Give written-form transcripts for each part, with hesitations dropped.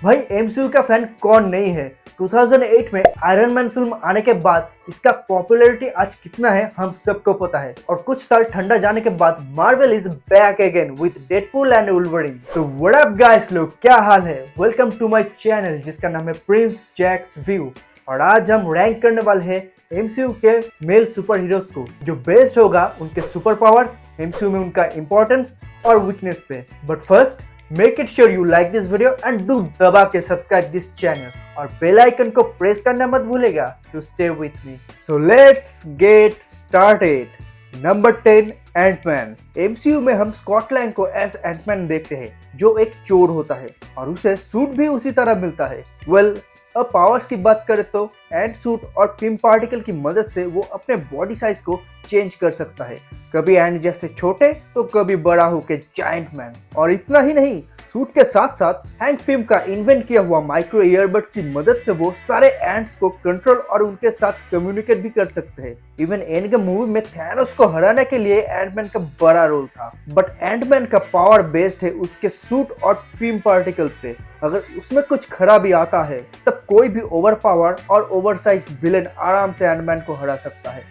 भाई एमसीयू का फैन कौन नहीं है। 2008 में आयरन मैन फिल्म आने के बाद इसका पॉपुलैरिटी आज कितना है हम सबको पता है, और कुछ साल ठंडा जाने के बाद Marvel is back again with Deadpool and Wolverine. So what up guys, लोग क्या हाल है। वेलकम टू माय चैनल जिसका नाम है प्रिंस जैक्स व्यू, और आज हम रैंक करने वाले हैं एमसीयू के मेल सुपर हीरोज को, जो बेस्ड होगा उनके सुपर पावर्स, एमसीयू में उनका इंपॉर्टेंस और वीकनेस पे। But first make it sure you like this video and do दबा के सब्सक्राइब दिस चैनल और बेल आइकन को प्रेस करना मत भूलेगा to stay with me. So let's get started. Number 10, Antman. MCU में हम स्कॉट लैंग को एज एंटमैन देखते हैं, जो एक चोर होता है और उसे सूट भी उसी तरह मिलता है। अब पावर्स की बात करें तो एंट सूट और पिम पार्टिकल की मदद से वो अपने बॉडी साइज को चेंज कर सकता है, कभी एंट जैसे छोटे तो कभी बड़ा होके जायंट मैन। और इतना ही नहीं, सूट के साथ साथ हैंक पिम का इन्वेंट किया हुआ माइक्रो ईयरबड्स की मदद से वो सारे एंट्स को कंट्रोल और उनके साथ कम्युनिकेट भी कर सकते हैं। इवन एंड गेम मूवी में थैनोस को हराने के लिए एंटमैन का बड़ा रोल था। बट एंटमैन का पावर बेस्ड है उसके सूट और पिम पार्टिकल पे। अगर उसमें कुछ खराबी आता है तब कोई भी ओवर पावर और ओवरसाइज विलेन आराम से एंटमैन को हरा सकता है।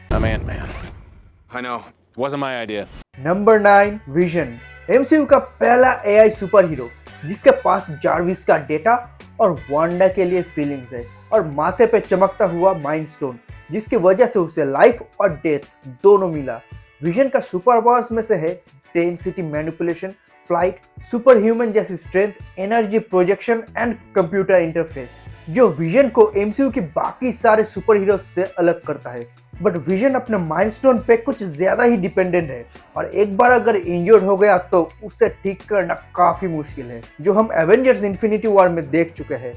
I know, wasn't my idea. Number 9, vision. MCU का पहला एआई सुपर हीरो जिसके पास जार्विस का डेटा और वांडा के लिए फीलिंग्स है, और माथे पे चमकता हुआ माइंड स्टोन जिसकी वजह से उसे लाइफ और डेथ दोनों मिला। विजन का सुपर पावर्स में से है density manipulation, flight, super human जैसी strength, energy projection and computer interface, जो विजन को एमसीयू की बाकी सारे सुपर हीरो से अलग करता है। बट विजन अपने माइलस्टोन पे कुछ ज्यादा ही डिपेंडेंट है, और एक बार अगर इंजर्ड हो गया तो उसे ठीक करना काफी मुश्किल है, जो हम एवेंजर्स इन्फिनिटी वॉर में देख चुके हैं।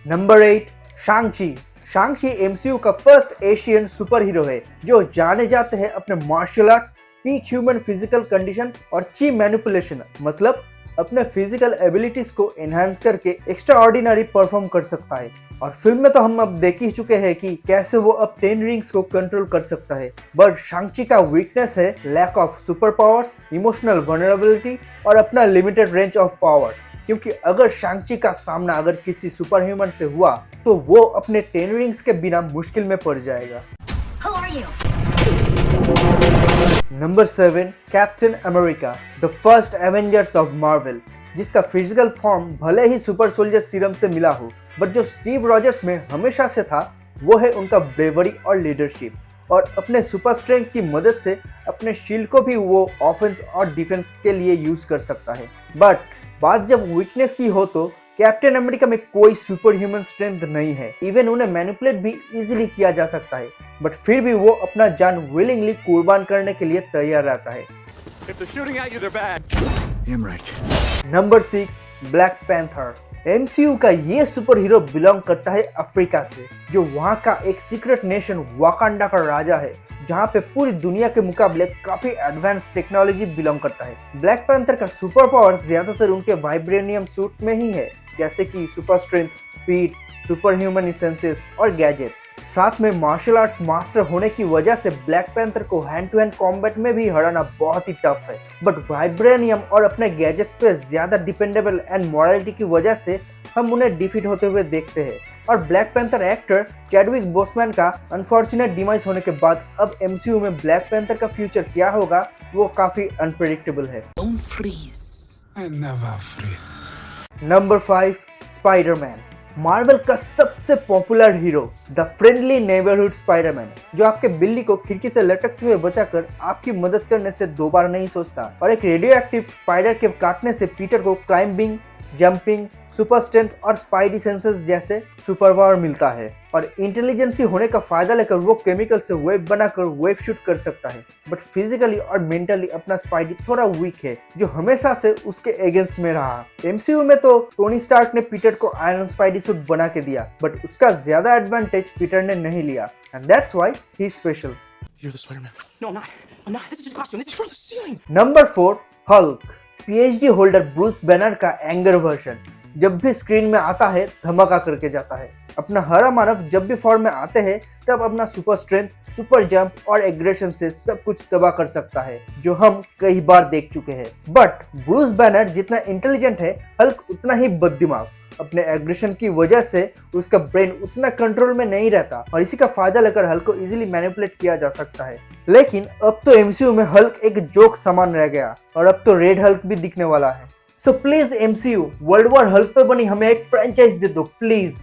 Number 8, Shang Chi. शांग-ची एमसीयू का फर्स्ट एशियन सुपर हीरो है, जो जाने जाते हैं अपने martial arts, peak human physical condition और ची मैनिपुलेशन, मतलब अपने फिजिकल एबिलिटीज को एनहांस करके एक्स्ट्रा ऑर्डिनरी परफॉर्म कर सकता है। और फिल्म में तो हम अब देख ही चुके हैं कि कैसे वो अब 10 रिंग्स को कंट्रोल कर सकता है। बट शांग-ची का वीकनेस है lack of super powers, emotional vulnerability और अपना लिमिटेड रेंज ऑफ पावर्स, क्योंकि अगर शांग-ची का सामना अगर किसी सुपर ह्यूमन से हुआ तो वो अपने 10 रिंग्स के बिना मुश्किल में पड़ जाएगा। Number 7, captain America, the first Avengers of Marvel, जिसका फिजिकल फॉर्म भले ही सुपर सोल्जर सीरम से मिला हो, बट जो स्टीव रॉजर्स में हमेशा से था वो है उनका ब्रेवरी और लीडरशिप, और अपने सुपर स्ट्रेंथ की मदद से अपने शील्ड को भी वो ऑफेंस और डिफेंस के लिए यूज कर सकता है। बट बात जब वीकनेस की हो तो कैप्टन अमेरिका में कोई सुपर ह्यूमन स्ट्रेंथ नहीं है। इवन उन्हें मैनिपुलेट भी इजीली किया जा सकता है, बट फिर भी वो अपना जान विलिंगली कुर्बान करने के लिए तैयार रहता है। Number 6, black panther. एमसीयू का ये सुपर हीरो बिलोंग करता है अफ्रीका से, जो वहाँ का एक सीक्रेट नेशन वाकांडा का राजा है, जहाँ पे पूरी दुनिया के मुकाबले काफी एडवांस टेक्नोलॉजी बिलोंग करता है। ब्लैक पैंथर का सुपर पावर ज्यादातर उनके वाइब्रेनियम सूट्स में ही है, जैसे कि super strength, speed, super human senses और गैजेट्स। साथ में मार्शल आर्ट्स मास्टर होने की वजह से ब्लैक पैंथर को हैंड टू हैंड कॉम्बैट में भी हराना बहुत ही टफ है। बट वाइब्रेनियम और अपने गैजेट्स पे ज्यादा डिपेंडेबल एंड मॉरलिटी की वजह से हम उन्हें डिफीट होते हुए देखते हैं। और black panther actor Chadwick Boseman का अनफॉर्चुनेट डिमाइस होने के बाद अब एमसीयू में ब्लैक पैंथर का फ्यूचर क्या होगा वो काफी अनप्रेडिक्टेबल है। Number 5, Spiderman. मार्वल का सबसे popular hero, the friendly neighbourhood Spiderman, जो आपके बिल्ली को खिड़की से लटकते हुए बचाकर आपकी मदद करने से 2 बार नहीं सोचता, और एक रेडियो एक्टिव स्पाइडर के काटने से पीटर को क्लाइंबिंग, जंपिंग, सुपर स्ट्रेंथ और स्पाइडी सेंसेस जैसे सुपर पावर मिलता है। और इंटेलिजेंसी होने का फायदा लेकर वो केमिकल से वेब बनाकर वेब शूट कर सकता है। बट फिजिकली और मेंटली अपना स्पाइडी थोड़ा वीक है, जो हमेशा से उसके अगेंस्ट में रहा। एमसीयू में तो टोनी स्टार्क ने पीटर को आयरन स्पाइडी सूट बना के दिया, बट उसका ज्यादा एडवांटेज पीटर ने नहीं लिया, and that's why he is special. Number 4, Hulk. PhD holder Bruce banner का एंगर वर्जन जब भी स्क्रीन में आता है धमाका करके जाता है। अपना हरा मानव जब भी फॉर्म में आते हैं तब अपना सुपर स्ट्रेंथ, सुपर जंप और एग्रेशन से सब कुछ तबाह कर सकता है, जो हम कई बार देख चुके हैं। बट ब्रूस बैनर जितना इंटेलिजेंट है, हल्क उतना ही बददिमाग। अपने एग्रेशन की वजह से उसका ब्रेन उतना कंट्रोल में नहीं रहता और इसी का फायदा लेकर हल्क को इजीली मैनिपुलेट किया जा सकता है। लेकिन अब तो एमसीयू में हल्क एक जोक समान रह गया और अब तो रेड हल्क भी दिखने वाला है। So please MCU, world war Hulk पे बनी हमें एक फ्रेंचाइज दे दो please.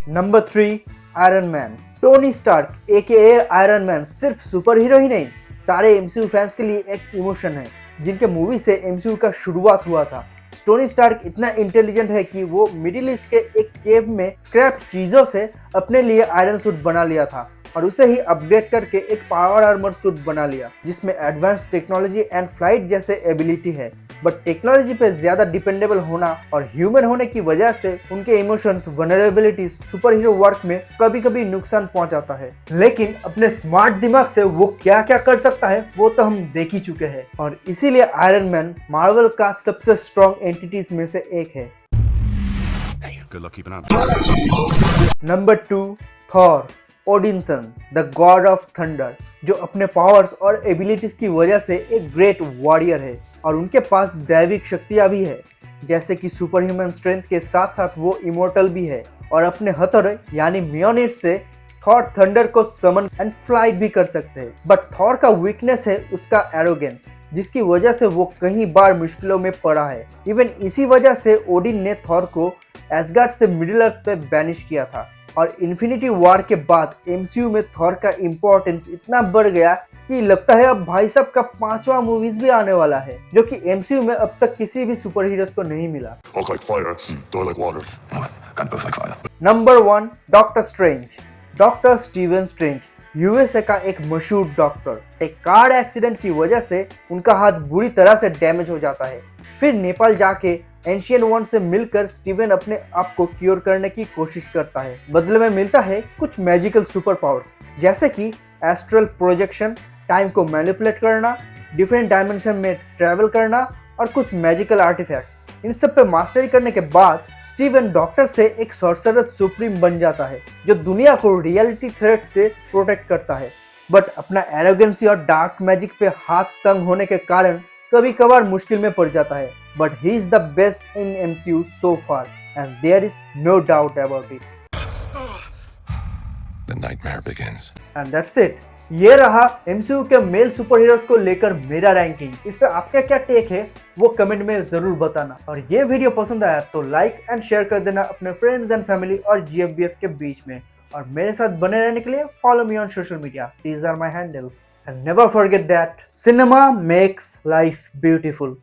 Number 3, Iron Man. Tony Stark AKA Iron Man सिर्फ सुपर हीरो ही नहीं, सारे एमसीयू फैंस के लिए एक इमोशन है, जिनके मूवी से एमसीयू का शुरुआत हुआ था। टोनी स्टार्क इतना इंटेलिजेंट है कि वो मिडिल ईस्ट के एक केव में स्क्रैप चीजों से अपने लिए आयरन सूट बना लिया था और उसे ही अपग्रेड करके एक पावर आर्मर सूट बना लिया, जिसमें एडवांस टेक्नोलॉजी एंड फ्लाइट जैसे एबिलिटी है। बट टेक्नोलॉजी पे ज्यादा डिपेंडेबल होना और ह्यूमन होने की वजह से उनके emotions, vulnerability super hero work में कभी कभी नुकसान पहुंचाता है। लेकिन अपने स्मार्ट दिमाग से वो क्या क्या कर सकता है वो तो हम देख ही चुके हैं और इसीलिए आयरन मैन मार्वल का सबसे स्ट्रॉन्ग एंटिटीज में से एक है। Number 2, Thor Odinson, the god of thunder, जो अपने पावर्स और एबिलिटीज की वजह से एक ग्रेट वॉरियर है और उनके पास दैविक शक्तियां भी है, जैसे कि सुपर ह्यूमन स्ट्रेंथ के साथ साथ वो इमोर्टल भी है और अपने हथौड़े यानी म्योनिट से थॉर थंडर को समन एंड फ्लाइट भी कर सकते हैं। बट थॉर का वीकनेस है उसका एरोगेंस, जिसकी वजह से वो कई बार मुश्किलों में पड़ा है। इवन इसी वजह से ओडिन ने थॉर को एसगार्ड से मिडिल अर्थ पे बैनिश किया था और इन्फिनिटी वॉर के बाद एमसीयू में थॉर का इम्पोर्टेंस इतना बढ़ गया कि लगता है अब भाई साहब का 5वां मूवीज भी आने वाला है, जो कि एमसीयू में अब तक किसी भी सुपर हीरोज को नहीं मिला। Number 1, doctor strange. Doctor Steven strange USA का एक मशहूर डॉक्टर। एक कार एक्सीडेंट की वजह से उनका हाथ बुरी तरह से डैमेज हो जाता है। फिर नेपाल जाके एंशियंट वन से मिलकर स्टीवन अपने आप को क्योर करने की कोशिश करता है। बदले में मिलता है कुछ मैजिकल सुपर पावर्स, जैसे कि एस्ट्रल प्रोजेक्शन, टाइम को मैनिपुलेट करना, डिफरेंट डायमेंशन में ट्रैवल करना और कुछ मैजिकल आर्टिफैक्ट्स। इन सब पे मास्टरी करने के बाद स्टीवन डॉक्टर से एक सॉर्सरर सुप्रीम बन जाता है, जो दुनिया को रियलिटी थ्रेट से प्रोटेक्ट करता है। बट अपना एरोगेंसी और डार्क मैजिक पे हाथ तंग होने के कारण कभी कभार मुश्किल में पड़ जाता है। But he is the best in MCU so far, and there is no doubt about it. The nightmare begins. And that's it. ये रहा MCU के मेल सुपर हीरोज को लेकर मेरा रैंकिंग। इस पे आपका क्या टेक है वो कमेंट में जरूर बताना और ये वीडियो पसंद आया तो लाइक एंड शेयर कर देना अपने फ्रेंड्स एंड फैमिली और GFBF के बीच में। और मेरे साथ बने रहने के लिए follow me on social media. These are my handles. And never forget that cinema makes life beautiful.